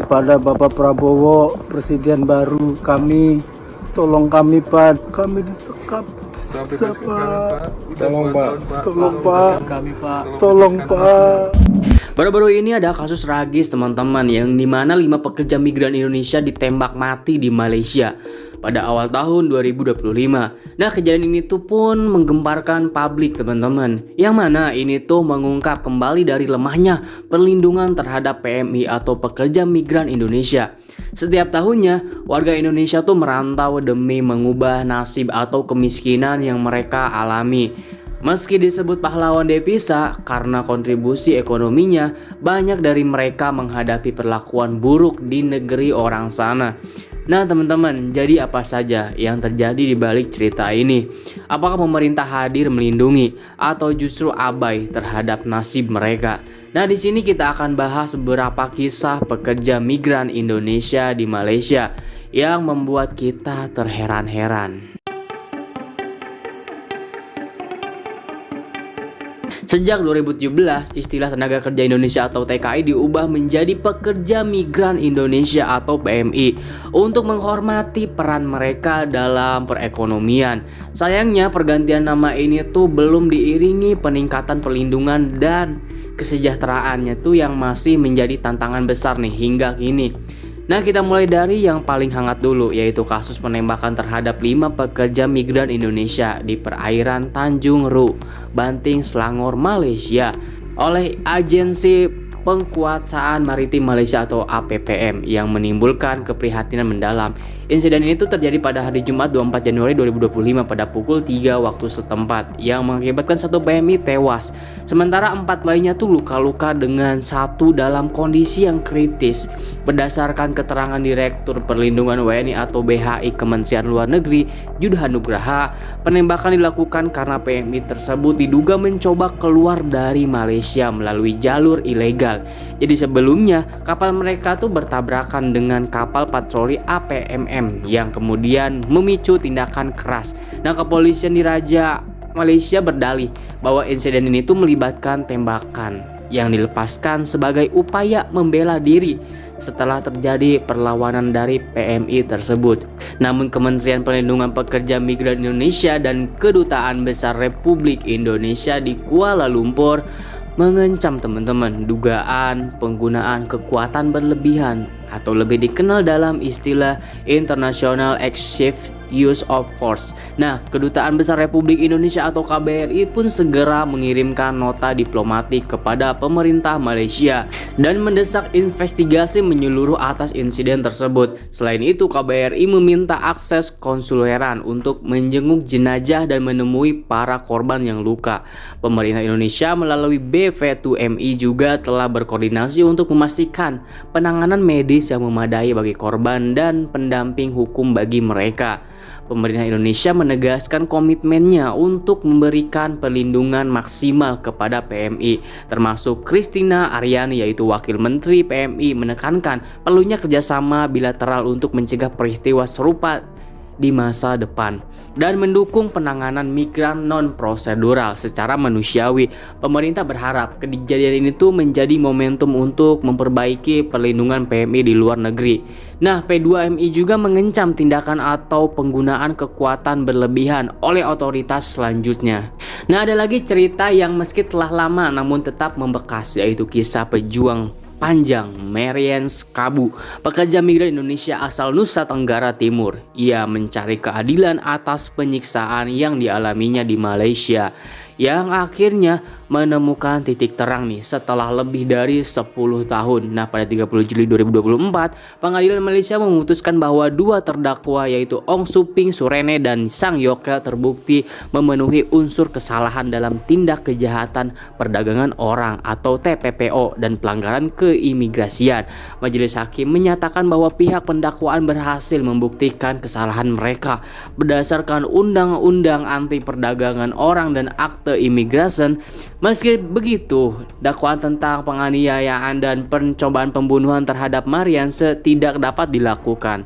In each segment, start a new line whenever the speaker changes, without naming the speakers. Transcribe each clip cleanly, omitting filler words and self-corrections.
kepada Bapak Prabowo, Presiden baru kami. Tolong kami Pak, kami disekap, disiksa Pak. Tolong Pak, tolong Pak, kami Pak, tolong Pak.
Baru-baru ini ada kasus tragis teman-teman, yang dimana 5 pekerja migran Indonesia ditembak mati di Malaysia pada awal tahun 2025. Nah, kejadian ini tuh pun menggemparkan publik teman-teman, yang mana ini tuh mengungkap kembali dari lemahnya perlindungan terhadap PMI atau pekerja migran Indonesia. Setiap tahunnya warga Indonesia tuh merantau demi mengubah nasib atau kemiskinan yang mereka alami. Meski disebut pahlawan devisa karena kontribusi ekonominya, banyak dari mereka menghadapi perlakuan buruk di negeri orang sana. Nah teman-teman, jadi apa saja yang terjadi di balik cerita ini? Apakah pemerintah hadir melindungi atau justru abai terhadap nasib mereka? Nah, di sini kita akan bahas beberapa kisah pekerja migran Indonesia di Malaysia yang membuat kita terheran-heran. Sejak 2017, istilah tenaga kerja Indonesia atau TKI diubah menjadi pekerja migran Indonesia atau PMI untuk menghormati peran mereka dalam perekonomian. Sayangnya pergantian nama ini tuh belum diiringi peningkatan perlindungan dan kesejahteraannya tuh yang masih menjadi tantangan besar nih hingga kini. Nah, kita mulai dari yang paling hangat dulu, yaitu kasus penembakan terhadap 5 pekerja migran Indonesia di perairan Tanjung Ru, Banting, Selangor, Malaysia oleh Agensi Penguasaan Maritim Malaysia atau APPM yang menimbulkan keprihatinan mendalam. Insiden ini tuh terjadi pada hari Jumat 24 Januari 2025 pada pukul 3 waktu setempat yang mengakibatkan 1 PMI tewas. Sementara 4 lainnya tuh luka-luka dengan 1 dalam kondisi yang kritis. Berdasarkan keterangan Direktur Perlindungan WNI atau BHI Kementerian Luar Negeri, Yudha Nugraha, penembakan dilakukan karena PMI tersebut diduga mencoba keluar dari Malaysia melalui jalur ilegal. Jadi sebelumnya kapal mereka tuh bertabrakan dengan kapal patroli APMM yang kemudian memicu tindakan keras. Nah, kepolisian di Raja Malaysia berdalih bahwa insiden ini tuh melibatkan tembakan yang dilepaskan sebagai upaya membela diri setelah terjadi perlawanan dari PMI tersebut. Namun Kementerian Perlindungan Pekerja Migran Indonesia dan Kedutaan Besar Republik Indonesia di Kuala Lumpur mengancam teman-teman dugaan penggunaan kekuatan berlebihan atau lebih dikenal dalam istilah International Excessive Use of Force. Nah, Kedutaan Besar Republik Indonesia atau KBRI pun segera mengirimkan nota diplomatik kepada pemerintah Malaysia dan mendesak investigasi menyeluruh atas insiden tersebut. Selain itu, KBRI meminta akses konsuleran untuk menjenguk jenazah dan menemui para korban yang luka. Pemerintah Indonesia melalui BV2MI juga telah berkoordinasi untuk memastikan penanganan medis yang memadai bagi korban dan pendamping hukum bagi mereka. Pemerintah Indonesia menegaskan komitmennya untuk memberikan perlindungan maksimal kepada PMI, termasuk Christina Aryani yaitu Wakil Menteri PMI menekankan perlunya kerjasama bilateral untuk mencegah peristiwa serupa di masa depan dan mendukung penanganan migran non-prosedural secara manusiawi. Pemerintah berharap kejadian ini tuh menjadi momentum untuk memperbaiki perlindungan PMI di luar negeri. Nah, P2MI juga mengancam tindakan atau penggunaan kekuatan berlebihan oleh otoritas selanjutnya. Nah, ada lagi cerita yang meski telah lama namun tetap membekas, yaitu kisah pejuang panjang Marians Kabu, pekerja migran Indonesia asal Nusa Tenggara Timur. Ia mencari keadilan atas penyiksaan yang dialaminya di Malaysia, yang akhirnya menemukan titik terang nih setelah lebih dari 10 tahun. Nah, pada 30 Juli 2024, pengadilan Malaysia memutuskan bahwa 2 terdakwa yaitu Ong Suping Surene dan Sang Yokel terbukti memenuhi unsur kesalahan dalam tindak kejahatan perdagangan orang atau TPPO dan pelanggaran keimigrasian. Majelis hakim menyatakan bahwa pihak pendakwaan berhasil membuktikan kesalahan mereka berdasarkan Undang-Undang Anti Perdagangan Orang dan Akte Imigrasi. Meski begitu, dakwaan tentang penganiayaan dan pencobaan pembunuhan terhadap Marianse tidak dapat dilakukan.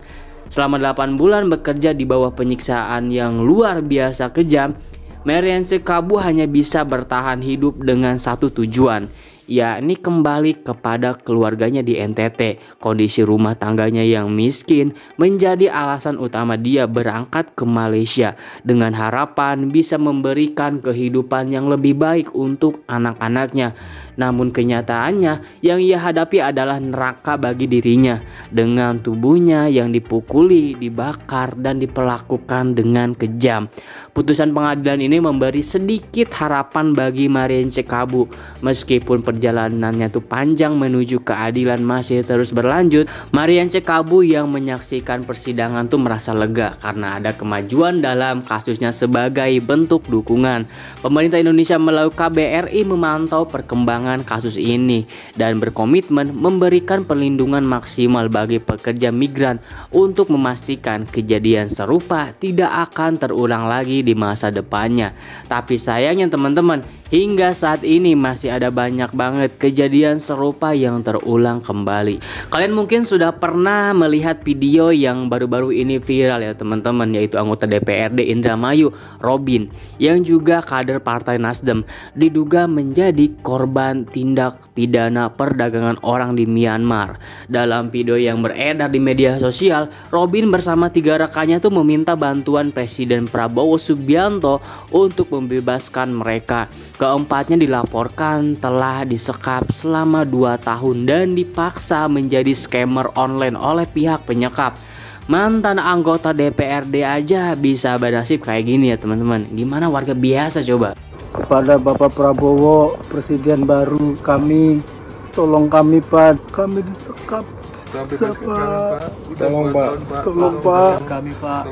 Selama 8 bulan bekerja di bawah penyiksaan yang luar biasa kejam, Marianse Kabu hanya bisa bertahan hidup dengan satu tujuan, yakni kembali kepada keluarganya di NTT. Kondisi rumah tangganya yang miskin menjadi alasan utama dia berangkat ke Malaysia dengan harapan bisa memberikan kehidupan yang lebih baik untuk anak-anaknya. Namun kenyataannya yang ia hadapi adalah neraka bagi dirinya, dengan tubuhnya yang dipukuli, dibakar, dan diperlakukan dengan kejam. Putusan pengadilan ini memberi sedikit harapan bagi Marian Cekabu. Meskipun perjalanannya tuh panjang menuju keadilan masih terus berlanjut, Marian Cekabu yang menyaksikan persidangan tuh merasa lega karena ada kemajuan dalam kasusnya sebagai bentuk dukungan. Pemerintah Indonesia melalui KBRI memantau perkembangan kasus ini dan berkomitmen memberikan perlindungan maksimal bagi pekerja migran untuk memastikan kejadian serupa tidak akan terulang lagi di masa depannya. Tapi sayangnya teman-teman, hingga saat ini masih ada banyak banget kejadian serupa yang terulang kembali. Kalian mungkin sudah pernah melihat video yang baru-baru ini viral ya teman-teman, yaitu anggota DPRD Indramayu Robin yang juga kader Partai Nasdem diduga menjadi korban tindak pidana perdagangan orang di Myanmar. Dalam video yang beredar di media sosial, Robin bersama 3 rekannya tuh meminta bantuan Presiden Prabowo Subianto untuk membebaskan mereka. Keempatnya dilaporkan telah disekap selama 2 tahun dan dipaksa menjadi scammer online oleh pihak penyekap. Mantan anggota DPRD aja bisa bernasib kayak gini ya teman-teman. Gimana warga biasa coba?
Kepada Bapak Prabowo, Presiden baru kami, tolong kami Pak, kami disekap. Tolong Pak,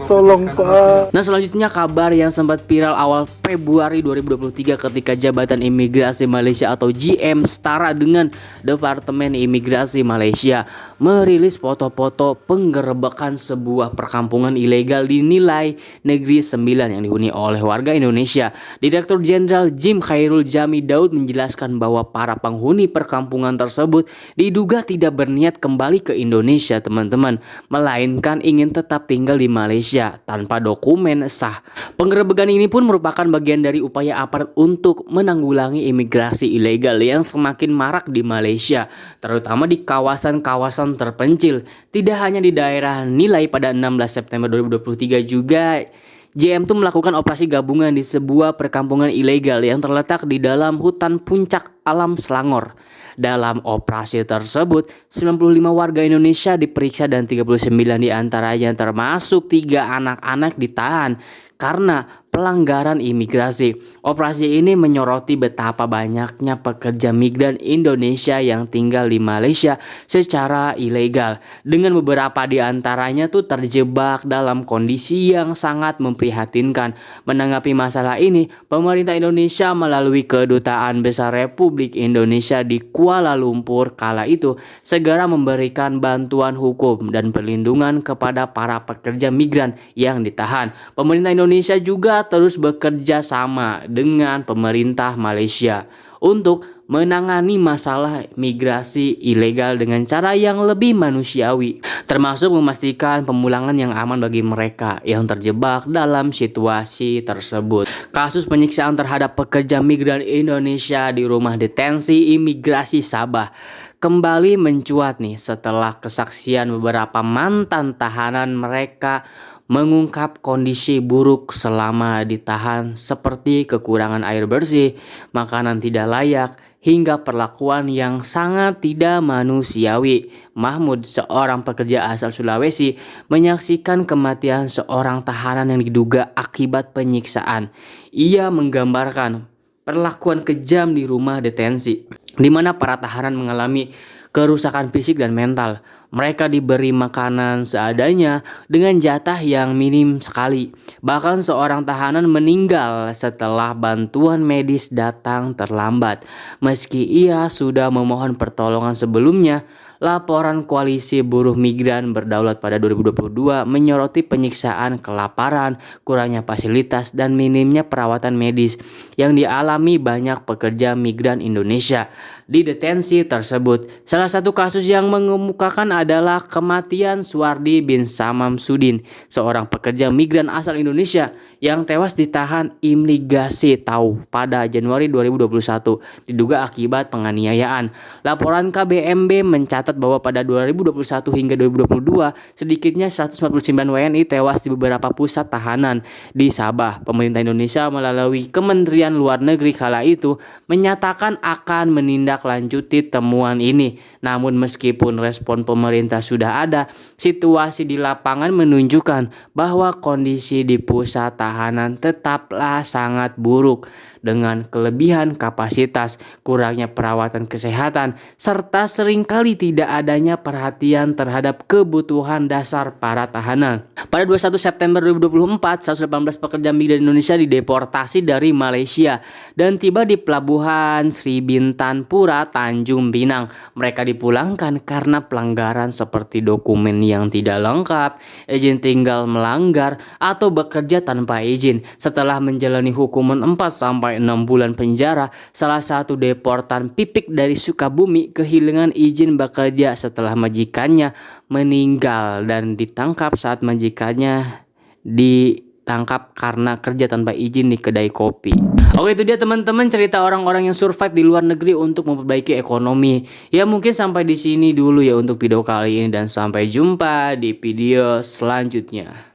tolong Pak.
Nah selanjutnya kabar yang sempat viral awal Februari 2023 ketika Jabatan Imigrasi Malaysia atau GM setara dengan Departemen Imigrasi Malaysia merilis foto-foto penggerebekan sebuah perkampungan ilegal di Nilai Negeri 9 yang dihuni oleh warga Indonesia. Direktur Jenderal Jim Khairul Jami Daud menjelaskan bahwa para penghuni perkampungan tersebut diduga tidak berniat kembali ke Indonesia teman-teman, melainkan ingin tetap tinggal di Malaysia tanpa dokumen sah. Penggerebekan ini pun merupakan bagian dari upaya aparat untuk menanggulangi imigrasi ilegal yang semakin marak di Malaysia, terutama di kawasan-kawasan terpencil. Tidak hanya di daerah Nilai, pada 16 September 2023 juga JM tuh melakukan operasi gabungan di sebuah perkampungan ilegal yang terletak di dalam hutan puncak alam Selangor. Dalam operasi tersebut, 95 warga Indonesia diperiksa dan 39 diantaranya termasuk 3 anak-anak ditahan karena pelanggaran imigrasi. Operasi ini menyoroti betapa banyaknya pekerja migran Indonesia yang tinggal di Malaysia secara ilegal, dengan beberapa di antaranya tuh terjebak dalam kondisi yang sangat memprihatinkan. Menanggapi masalah ini, pemerintah Indonesia melalui Kedutaan Besar Republik Indonesia di Kuala Lumpur kala itu segera memberikan bantuan hukum dan perlindungan kepada para pekerja migran yang ditahan. Pemerintah Indonesia juga terus bekerja sama dengan pemerintah Malaysia untuk menangani masalah migrasi ilegal dengan cara yang lebih manusiawi, termasuk memastikan pemulangan yang aman bagi mereka yang terjebak dalam situasi tersebut. Kasus penyiksaan terhadap pekerja migran Indonesia di rumah detensi imigrasi Sabah kembali mencuat nih setelah kesaksian beberapa mantan tahanan mereka mengungkap kondisi buruk selama ditahan, seperti kekurangan air bersih, makanan tidak layak, hingga perlakuan yang sangat tidak manusiawi. Mahmud, seorang pekerja asal Sulawesi, menyaksikan kematian seorang tahanan yang diduga akibat penyiksaan. Ia menggambarkan perlakuan kejam di rumah detensi, di mana para tahanan mengalami kerusakan fisik dan mental. Mereka diberi makanan seadanya dengan jatah yang minim sekali. Bahkan seorang tahanan meninggal setelah bantuan medis datang terlambat. Meski ia sudah memohon pertolongan sebelumnya, laporan Koalisi Buruh Migran Berdaulat pada 2022 menyoroti penyiksaan, kelaparan, kurangnya fasilitas, dan minimnya perawatan medis yang dialami banyak pekerja migran Indonesia di detensi tersebut. Salah satu kasus yang mengemukakan adalah kematian Suwardi bin Samam Sudin, seorang pekerja migran asal Indonesia yang tewas ditahan imigrasi Tau pada Januari 2021 diduga akibat penganiayaan. Laporan KBMB mencatat bahwa pada 2021 hingga 2022 sedikitnya 149 WNI tewas di beberapa pusat tahanan di Sabah. Pemerintah Indonesia melalui Kementerian Luar Negeri kala itu menyatakan akan menindaklanjuti temuan ini. Namun meskipun respon pemerintah sudah ada, situasi di lapangan menunjukkan bahwa kondisi di pusat tahanan tetaplah sangat buruk dengan kelebihan kapasitas, kurangnya perawatan kesehatan, serta seringkali tidak adanya perhatian terhadap kebutuhan dasar para tahanan. Pada 21 September 2024, 118 pekerja migran Indonesia dideportasi dari Malaysia dan tiba di pelabuhan Sri Bintan Pura, Tanjung Pinang. Mereka dipulangkan karena pelanggaran seperti dokumen yang tidak lengkap, izin tinggal melanggar, atau bekerja tanpa izin. Setelah menjalani hukuman 4-6 bulan penjara, salah satu deportan Pipik dari Sukabumi kehilangan izin bekerja setelah majikannya meninggal dan ditangkap saat majikannya ditangkap karena kerja tanpa izin di kedai kopi. Oke, itu dia teman-teman cerita orang-orang yang survive di luar negeri untuk memperbaiki ekonomi. Ya mungkin sampai di sini dulu ya untuk video kali ini dan sampai jumpa di video selanjutnya.